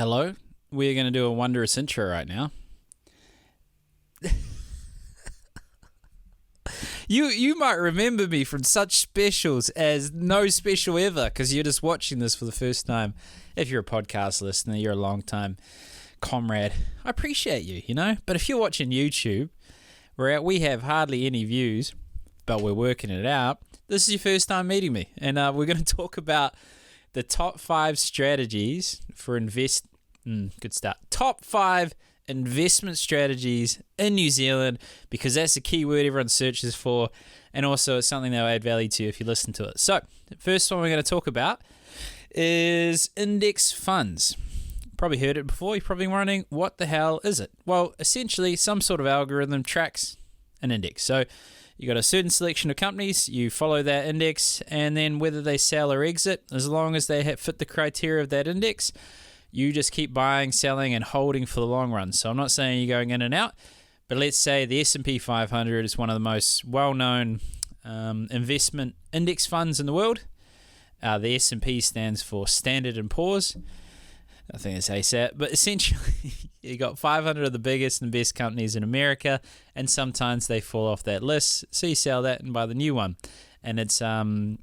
Hello, we're going to do a wondrous intro right now. You might remember me from such specials as No Special Ever, because you're just watching this for the first time. If you're a podcast listener, you're a long-time comrade. I appreciate you, But if you're watching YouTube, where we have hardly any views, but we're working it out, this is your first time meeting me. And we're going to talk about the top 5 strategies for good start. Top 5 investment strategies in New Zealand, because that's the key word everyone searches for, and also it's something they'll add value to if you listen to it. So, the first one we're going to talk about is index funds. Probably heard it before. You're probably wondering, what the hell is it? Well, essentially, some sort of algorithm tracks an index. So, you got a certain selection of companies, you follow that index, and then whether they sell or exit, as long as they fit the criteria of that index, you just keep buying, selling, and holding for the long run. So I'm not saying you're going in and out, but let's say the S&P 500 is one of the most well-known investment index funds in the world. The S&P stands for Standard & Poor's. I think it's ASAP, but essentially you got 500 of the biggest and best companies in America, and sometimes they fall off that list, so you sell that and buy the new one. And it's done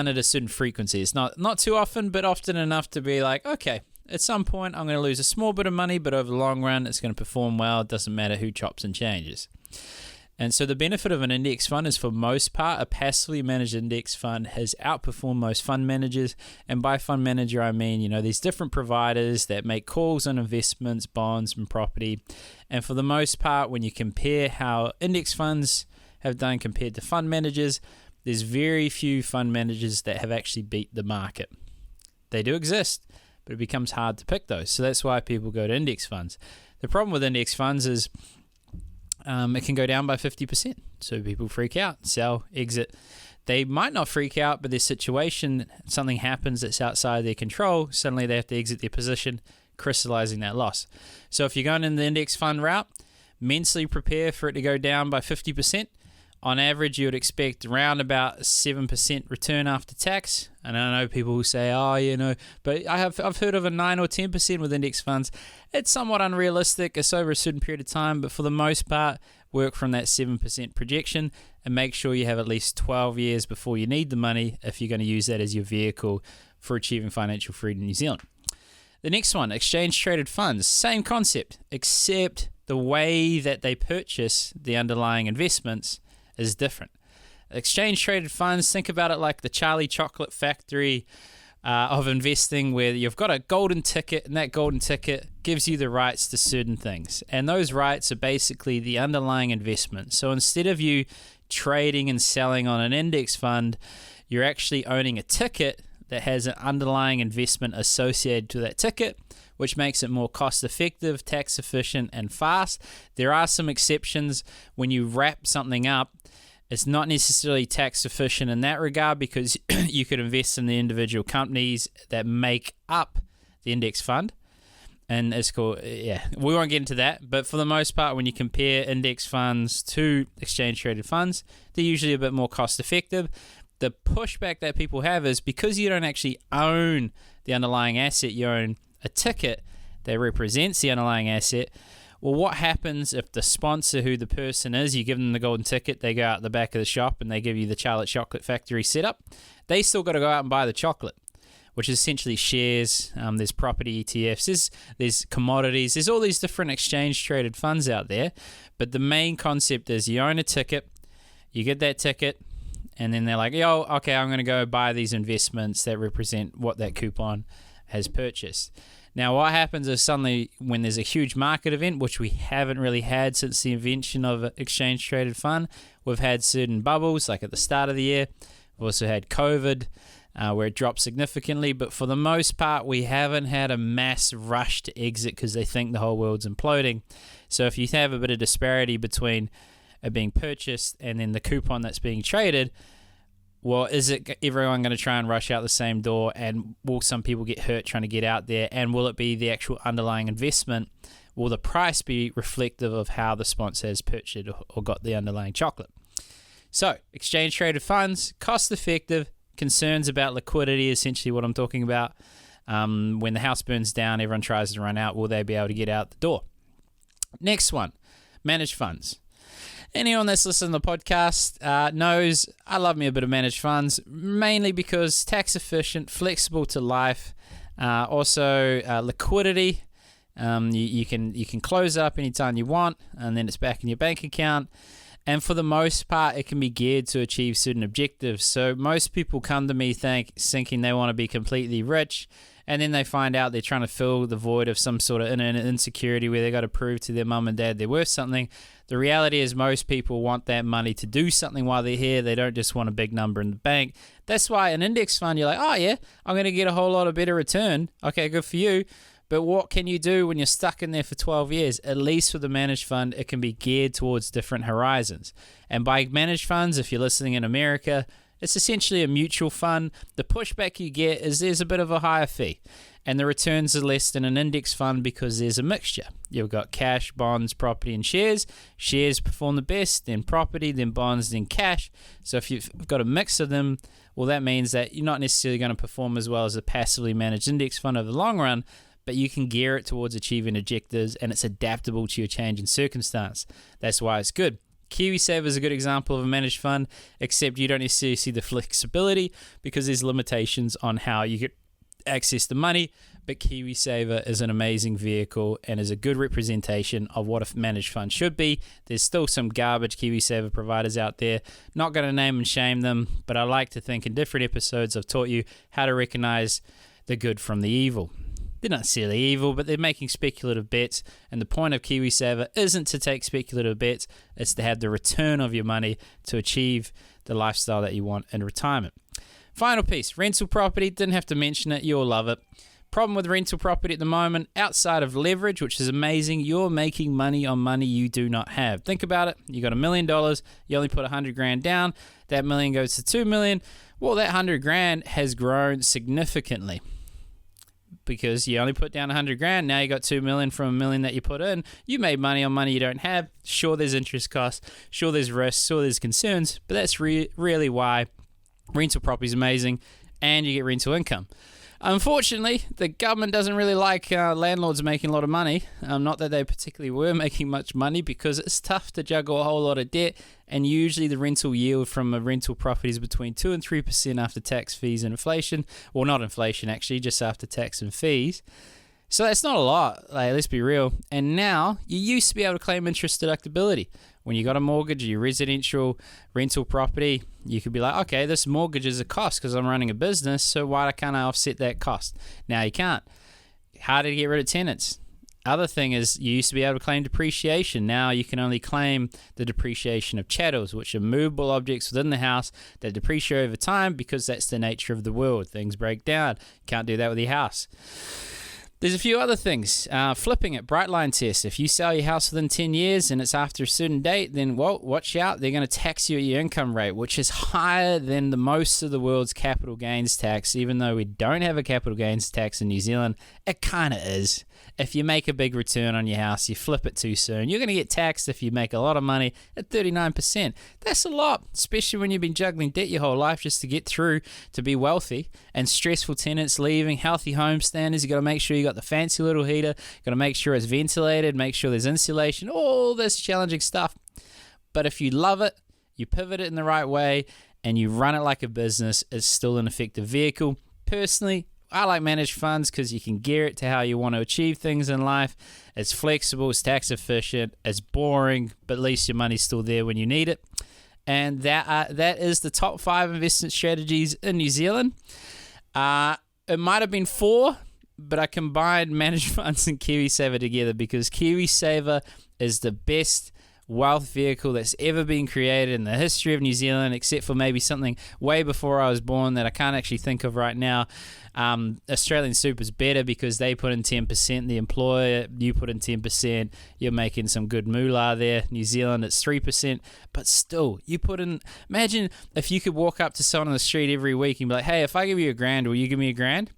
at a certain frequency. It's not too often, but often enough to be like, okay, at some point I'm going to lose a small bit of money, but over the long run it's going to perform well. It doesn't matter who chops and changes. And so the benefit of an index fund is, for most part, a passively managed index fund has outperformed most fund managers. And by fund manager, I mean, these different providers that make calls on investments, bonds, and property. And for the most part, when you compare how index funds have done compared to fund managers, there's very few fund managers that have actually beat the market. They do exist, but it becomes hard to pick those. So that's why people go to index funds. The problem with index funds is it can go down by 50%. So people freak out, sell, exit. They might not freak out, but their situation, something happens that's outside their control, suddenly they have to exit their position, crystallizing that loss. So if you're going in the index fund route, mentally prepare for it to go down by 50%. On average, you would expect around about 7% return after tax. And I know people who say, but I've heard of a 9 or 10% with index funds. It's somewhat unrealistic. It's over a certain period of time, but for the most part, work from that 7% projection and make sure you have at least 12 years before you need the money if you're going to use that as your vehicle for achieving financial freedom in New Zealand. The next one, exchange-traded funds. Same concept, except the way that they purchase the underlying investments is different. Exchange-traded funds, think about it like the Charlie Chocolate Factory of investing, where you've got a golden ticket, and that golden ticket gives you the rights to certain things. And those rights are basically the underlying investment. So instead of you trading and selling on an index fund, you're actually owning a ticket that has an underlying investment associated to that ticket, which makes it more cost-effective, tax-efficient, and fast. There are some exceptions. When you wrap something up, it's not necessarily tax-efficient in that regard, because you could invest in the individual companies that make up the index fund. And it's called, we won't get into that. But for the most part, when you compare index funds to exchange-traded funds, they're usually a bit more cost-effective. The pushback that people have is because you don't actually own the underlying asset, you own a ticket that represents the underlying asset. Well, what happens if the sponsor, who the person is, you give them the golden ticket, they go out the back of the shop and they give you the Charlie Chocolate Factory setup, they still got to go out and buy the chocolate, which is essentially shares. There's property ETFs, there's commodities, there's all these different exchange-traded funds out there. But the main concept is you own a ticket, you get that ticket, and then they're like, okay, I'm going to go buy these investments that represent what that coupon has purchased. Now, what happens is suddenly when there's a huge market event, which we haven't really had since the invention of an exchange-traded fund, we've had certain bubbles, like at the start of the year. We've also had COVID, where it dropped significantly. But for the most part, we haven't had a mass rush to exit because they think the whole world's imploding. So if you have a bit of disparity between it being purchased and then the coupon that's being traded, well, is it everyone going to try and rush out the same door, and will some people get hurt trying to get out there, and will it be the actual underlying investment? Will the price be reflective of how the sponsor has purchased or got the underlying chocolate? So, exchange-traded funds, cost-effective, concerns about liquidity, essentially what I'm talking about. When the house burns down, everyone tries to run out. Will they be able to get out the door? Next one, managed funds. Anyone that's listening to the podcast knows I love me a bit of managed funds, mainly because tax efficient, flexible to life, also liquidity. You can close up anytime you want, and then it's back in your bank account. And for the most part, it can be geared to achieve certain objectives. So most people come to me thinking they want to be completely rich, and then they find out they're trying to fill the void of some sort of insecurity where they got to prove to their mum and dad they're worth something. The reality is most people want that money to do something while they're here. They don't just want a big number in the bank. That's why an index fund, you're like, oh yeah, I'm going to get a whole lot of better return. Okay, good for you. But what can you do when you're stuck in there for 12 years? At least with the managed fund, it can be geared towards different horizons. And by managed funds, if you're listening in America, it's essentially a mutual fund. The pushback you get is there's a bit of a higher fee, and the returns are less than an index fund because there's a mixture. You've got cash, bonds, property, and shares. Shares perform the best, then property, then bonds, then cash. So if you've got a mix of them, well, that means that you're not necessarily going to perform as well as a passively managed index fund over the long run, but you can gear it towards achieving objectives, and it's adaptable to your change in circumstance. That's why it's good. KiwiSaver is a good example of a managed fund, except you don't necessarily see the flexibility because there's limitations on how you get access to money. But KiwiSaver is an amazing vehicle and is a good representation of what a managed fund should be. There's still some garbage KiwiSaver providers out there. Not going to name and shame them, but I like to think in different episodes I've taught you how to recognize the good from the evil. They're not necessarily evil, but they're making speculative bets, and the point of KiwiSaver isn't to take speculative bets, it's to have the return of your money to achieve the lifestyle that you want in retirement. Final piece, rental property. Didn't have to mention it, you'll love it. Problem with rental property at the moment, outside of leverage, which is amazing, you're making money on money you do not have. Think about it, you got $1 million, you only put $100,000 down, that million goes to $2 million. Well, that $100,000 has grown significantly, because you only put down $100,000. Now you got $2 million from $1 million that you put in. You made money on money you don't have. Sure, there's interest costs. Sure, there's risks. Sure, there's concerns. But that's really why rental property is amazing, and you get rental income. Unfortunately, the government doesn't really like landlords making a lot of money. Not that they particularly were making much money, because it's tough to juggle a whole lot of debt, and usually the rental yield from a rental property is between 2 and 3% after tax, fees, and inflation. Well, not inflation, actually, just after tax and fees. So that's not a lot, let's be real. And now, you used to be able to claim interest deductibility. When you got a mortgage, your residential rental property, you could be like, okay, this mortgage is a cost because I'm running a business, so why can't I offset that cost? Now you can't. Harder to get rid of tenants. Other thing is, you used to be able to claim depreciation. Now you can only claim the depreciation of chattels, which are movable objects within the house that depreciate over time because that's the nature of the world. Things break down. You can't do that with your house. There's a few other things. Flipping it, bright line test. If you sell your house within 10 years and it's after a certain date, then well, watch out. They're going to tax you at your income rate, which is higher than the most of the world's capital gains tax. Even though we don't have a capital gains tax in New Zealand, it kind of is. If you make a big return on your house, you flip it too soon, you're going to get taxed if you make a lot of money at 39%. That's a lot, especially when you've been juggling debt your whole life just to get through to be wealthy, and stressful tenants leaving, healthy home standards. You got to make sure you got the fancy little heater, got to make sure it's ventilated, make sure there's insulation, all this challenging stuff. But if you love it, you pivot it in the right way, and you run it like a business, it's still an effective vehicle. Personally, I like managed funds because you can gear it to how you want to achieve things in life. It's flexible, it's tax efficient, it's boring, but at least your money's still there when you need it. And that is the top 5 investment strategies in New Zealand. It might have been 4, but I combined managed funds and KiwiSaver together because KiwiSaver is the best wealth vehicle that's ever been created in the history of New Zealand, except for maybe something way before I was born that I can't actually think of right now. Australian Super's better because they put in 10%, the employer, you put in 10%, you're making some good moolah there. New Zealand, it's 3%, but still, you put in, imagine if you could walk up to someone on the street every week and be like, hey, if I give you $1,000, will you give me $1,000?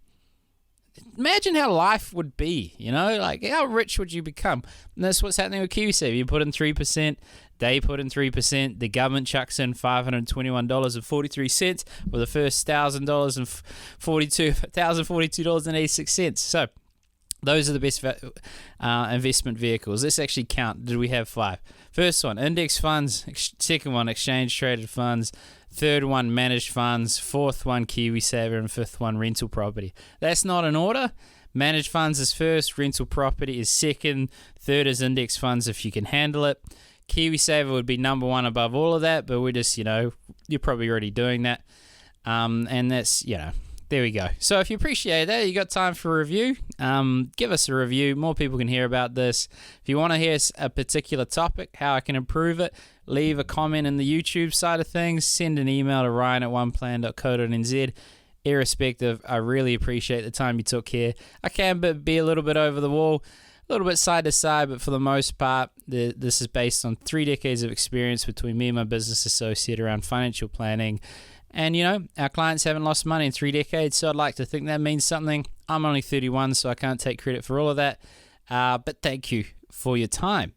Imagine how life would be, like how rich would you become? And that's what's happening with KiwiSaver. You put in 3%, They put in 3%. The government chucks in $521.43 with the first $1,042.86. So those are the best investment vehicles. Let's actually count. Did we have 5? First one, index funds. Second one, exchange traded funds. Third one, managed funds. Fourth one, KiwiSaver. And fifth one, rental property. That's not in order. Managed funds is first. Rental property is second. Third is index funds if you can handle it. KiwiSaver would be number 1 above all of that, but we're just, you're probably already doing that. And that's, there we go. So if you appreciate that, you got time for a review, give us a review. More people can hear about this. If you want to hear a particular topic, how I can improve it, leave a comment in the YouTube side of things. Send an email to ryan@oneplan.co.nz. Irrespective, I really appreciate the time you took here. I can be a little bit over the wall, a little bit side to side, but for the most part, this is based on 3 decades of experience between me and my business associate around financial planning. And, our clients haven't lost money in 3 decades, so I'd like to think that means something. I'm only 31, so I can't take credit for all of that. But thank you for your time.